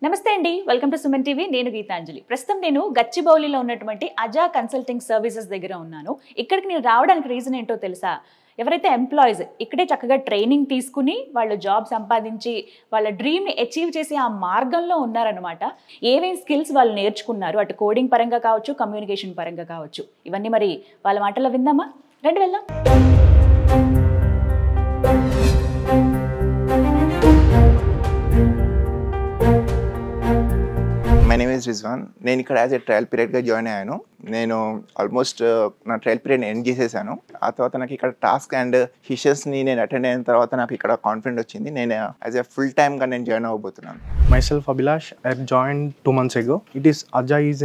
నమస్తే అండి, welcome to Suman TV. నేను గీతాంజలి. ప్రస్తుతం నేను గచ్చిబౌలిలో ఉన్నటువంటి అజా కన్సల్టింగ్ సర్వీసెస్ దగ్గర ఉన్నాను. ఇక్కడికి నేను రావడానికి రీజన్ ఏంటో తెలుసా? ఎవరైతే ఎంప్లాయీస్ ఇక్కడే చక్కగా ట్రైనింగ్ తీసుకుని వాళ్ళు జాబ్ సంపాదించి వాళ్ళ డ్రీమ్ని అచీవ్ చేసి ఆ మార్గంలో ఉన్నారనమాట. ఏమేమి స్కిల్స్ వాళ్ళు నేర్చుకున్నారు, అటు కోడింగ్ పరంగా కావచ్చు, కమ్యూనికేషన్ పరంగా కావచ్చు, ఇవన్నీ మరి వాళ్ళ మాటల్లో విందామా? రండి వెళ్దాం. My name is Rizwan. నేను ఇక్కడ యాజ్ ఎ ట్రయల్ పీరియడ్గా జాయిన్ అయ్యాను. నేను ఆల్మోస్ట్ నా ట్రయల్ పీరియడ్ ఎండ్ చేసేసాను. ఆ తర్వాత నాకు ఇక్కడ టాస్క్ అండ్ ఫిషెస్ని నేను అటెండ్ అయిన తర్వాత నాకు ఇక్కడ కాన్ఫిడెంట్ వచ్చింది. నేను యాజ్ ఎ ఫుల్ టైమ్గా నేను join అవ్వబోతున్నాను. Myself Abhilash, I joined 2 months ago. It is Aja is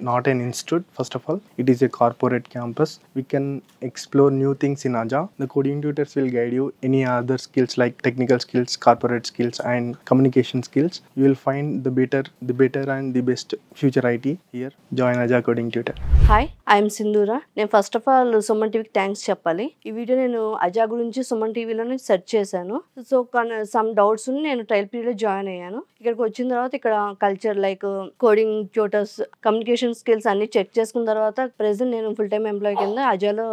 not an institute. First of all, it is a corporate campus. We can explore new things in Aja. The coding tutors will guide you any other skills like technical skills, corporate skills, and communication skills. You will find the better and the best future IT here. Join Aja Coding Tutor. Hi, I'm Sindhura. నేను first of all Suman టీవీకి thanks చెప్పాలి. ఈ video నేను అజా గురించి సుమన్ టీవీలోనే search చేశాను. So some doubts నేను trial పీరియడ్లో జాయిన్ అయ్యాను. ఇక్కడికి వచ్చిన తర్వాత ఇక్కడ culture like coding tutors, communication skills అన్ని చెక్ చేసుకున్న తర్వాత ప్రెసెంట్ నేను ఫుల్ టైమ్ ఎంప్లాయీ కింద అజాలో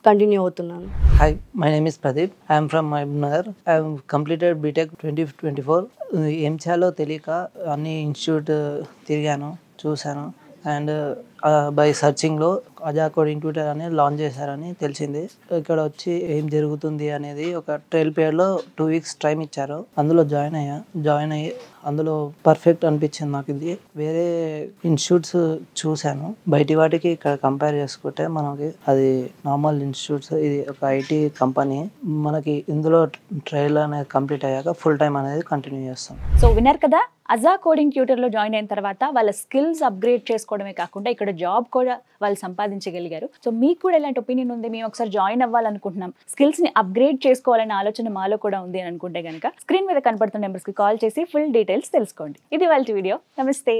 కంటిన్యూ అవుతున్నాను. Hi, my name is Pradeep. I am from Mahbubnagar. I have completed BTech 2024. ఏం చేయాలో తెలియక అన్ని ఇన్స్టిట్యూట్ తిరిగాను, చూశాను. And by సర్చింగ్లో Adha coding tutor అనేది లాంచ్ చేశారని తెలిసింది. ఇక్కడ వచ్చి ఏం జరుగుతుంది అనేది ఒక ట్రయల్ పీరియడ్లో 2 weeks టైం ఇచ్చారు. అందులో జాయిన్ అయ్యి అందులో పర్ఫెక్ట్ అనిపించింది నాకు. ఇది వేరే ఇన్స్టిట్యూట్స్ చూశాను, బయటి వాటికి ఇక్కడ కంపేర్ చేసుకుంటే మనకి అది నార్మల్ ఇన్స్టిట్యూట్స్. ఇది ఒక ఐటీ కంపెనీ. మనకి ఇందులో ట్రయల్ అనేది కంప్లీట్ అయ్యాక ఫుల్ టైం అనేది కంటిన్యూ చేస్తాం. సో విన్నారు కదా, అజా కోడింగ్ ట్యూటర్లో జాయిన్ అయిన తర్వాత వాళ్ళ స్కిల్స్ అప్గ్రేడ్ చేసుకోవడమే కాకుండా ఇక్కడ జాబ్ కూడా వాళ్ళు సంపాదించగలిగారు. సో మీకు కూడా ఇలాంటి ఒపీనియన్ ఉంది, మేము ఒకసారి జాయిన్ అవ్వాలనుకుంటున్నాం, స్కిల్స్ని అప్గ్రేడ్ చేసుకోవాలనే ఆలోచన మాలో కూడా ఉంది అని అనుకుంటే కనుక స్క్రీన్ మీద కనపడుతున్న నెంబర్స్కి కాల్ చేసి ఫుల్ డీటెయిల్స్ తెలుసుకోండి. ఇది వాళ్ళ వీడియో. నమస్తే.